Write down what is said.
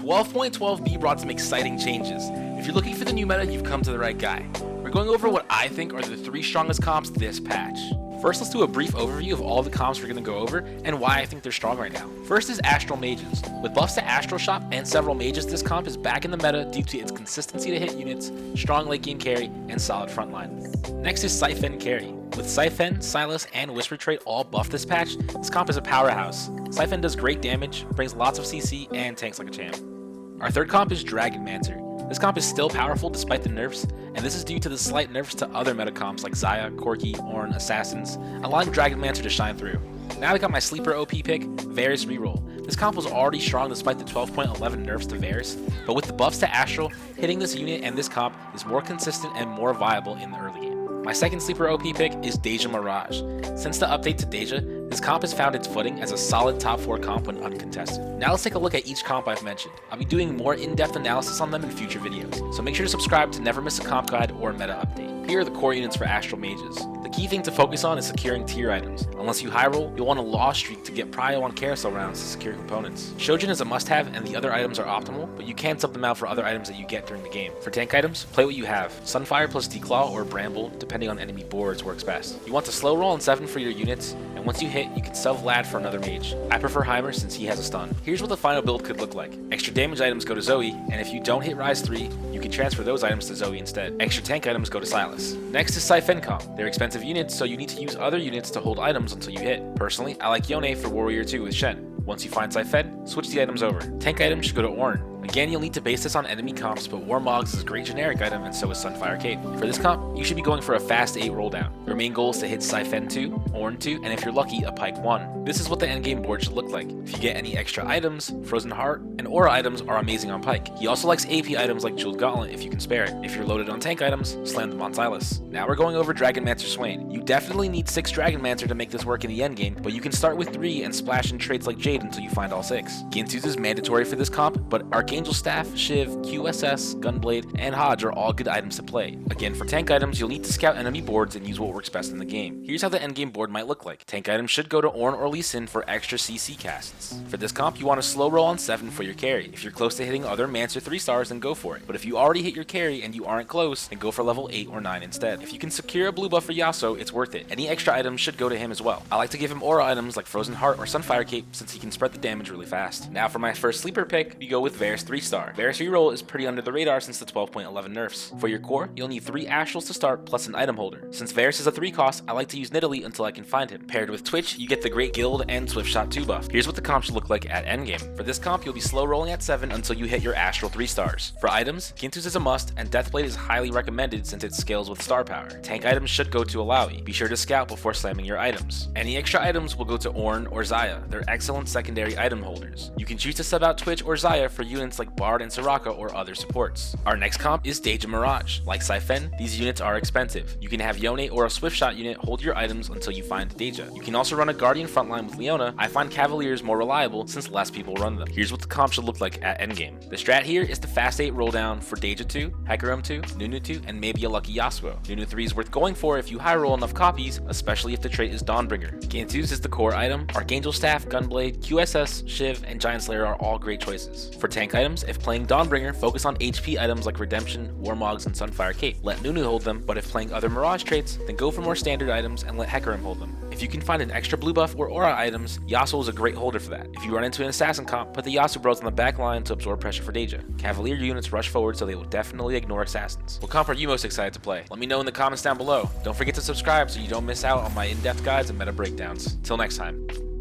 12.12b brought some exciting changes. If you're looking for the new meta, you've come to the right guy. We're going over what I think are the 3 strongest comps this patch. First, let's do a brief overview of all the comps we're going to go over and why I think they're strong right now. First is Astral Mages. With buffs to Astral Shot and several mages, this comp is back in the meta due to its consistency to hit units, strong late game carry, and solid frontline. Next is Siphon Carry. With Siphon, Silas, and Whisper trait all buffed this patch, this comp is a powerhouse. Siphon does great damage, brings lots of CC, and tanks like a champ. Our third comp is Dragon Mancer. This comp is still powerful despite the nerfs, and this is due to the slight nerfs to other meta comps like Xayah, Corki, Ornn, Assassins, allowing Dragon Mancer to shine through. Now I got my sleeper OP pick, Varus Reroll. This comp was already strong despite the 12.11 nerfs to Varus, but with the buffs to Astral, hitting this unit and this comp is more consistent and more viable in the early game. My second sleeper OP pick is Deja Mirage. Since the update to Deja, this comp has found its footing as a solid top 4 comp when uncontested. Now let's take a look at each comp I've mentioned. I'll be doing more in-depth analysis on them in future videos, so make sure to subscribe to never miss a comp guide or meta update. Here are the core units for Astral Mages. The key thing to focus on is securing tier items. Unless you high roll, you'll want a Law Streak to get prio on carousel rounds to secure components. Shojin is a must-have and the other items are optimal, but you can sub them out for other items that you get during the game. For tank items, play what you have. Sunfire plus Declaw or Bramble, depending on enemy boards, works best. You want to slow roll on 7 for your units, and once you hit, you can sub Vlad for another mage. I prefer Heimer since he has a stun. Here's what the final build could look like. Extra damage items go to Zoe, and if you don't hit Rise 3, you can transfer those items to Zoe instead. Extra tank items go to Silas. Next is Siphon comp. They're expensive units, so you need to use other units to hold items until you hit. Personally, I like Yone for Warrior 2 with Shen. Once you find Siphon, switch the items over. Tank items should go to Ornn. Again, you'll need to base this on enemy comps, but Warmogs is a great generic item and so is Sunfire Cape. For this comp, you should be going for a fast 8 roll down. Your main goal is to hit Siphon 2, Ornn 2, and if you're lucky, a Pike 1. This is what the endgame board should look like. If you get any extra items, Frozen Heart and Aura items are amazing on Pike. He also likes AP items like Jeweled Gauntlet if you can spare it. If you're loaded on tank items, slam them on Silas. Now we're going over Dragon Mancer Swain. You definitely need 6 Dragon Mancer to make this work in the endgame, but you can start with 3 and splash in traits like Jade until you find all 6. Ginsu's is mandatory for this comp, but Archangel Staff, Shiv, QSS, Gunblade, and Hodge are all good items to play. Again, for tank items, you'll need to scout enemy boards and use what works best in the game. Here's how the endgame board might look like. Tank items should go to Ornn or Lee Sin for extra CC casts. For this comp, you want to slow roll on 7 for your carry. If you're close to hitting other Mancer 3 stars, then go for it. But if you already hit your carry and you aren't close, then go for level 8 or 9 instead. If you can secure a blue buff for Yasuo, it's worth it. Any extra items should go to him as well. I like to give him aura items like Frozen Heart or Sunfire Cape since he can spread the damage really fast. Now for my first sleeper pick, we go with Varus 3-star. Varus reroll is pretty under the radar since the 12.11 nerfs. For your core, you'll need 3 Astrals to start plus an item holder. Since Varus is a 3 cost, I like to use Nidalee until I can find him. Paired with Twitch, you get the Great Guild and Swift Shot 2 buff. Here's what the comp should look like at endgame. For this comp, you'll be slow rolling at 7 until you hit your Astral 3 stars. For items, Ginsu's is a must, and Deathblade is highly recommended since it scales with star power. Tank items should go to Alawi. Be sure to scout before slamming your items. Any extra items will go to Ornn or Xayah. They're excellent secondary item holders. You can choose to sub out Twitch or Xayah for units like Bard and Soraka or other supports. Our next comp is Deja Mirage. Like Siphon, these units are expensive. You can have Yone or a Swift Shot unit hold your items until you find Deja. You can also run a Guardian frontline with Leona. I find Cavaliers more reliable since less people run them. Here's what the comp should look like at endgame. The strat here is the fast 8 roll down for Deja 2, Hecarim 2, Nunu 2, and maybe a lucky Yasuo. Nunu 3 is worth going for if you high roll enough copies, especially if the trait is Dawnbringer. Ginsu's is the core item. Archangel Staff, Gunblade, QSS, Shiv, and Giant Slayer are all great choices. For tank items, if playing Dawnbringer, focus on HP items like Redemption, Warmogs, and Sunfire Cape. Let Nunu hold them, but if playing other Mirage traits, then go for more standard items and let Hecarim hold them. If you can find an extra blue buff or aura items, Yasuo is a great holder for that. If you run into an assassin comp, put the Yasuo bros on the back line to absorb pressure for Deja. Cavalier units rush forward so they will definitely ignore assassins. What comp are you most excited to play? Let me know in the comments down below. Don't forget to subscribe so you don't miss out on my in-depth guides and meta breakdowns. Till next time.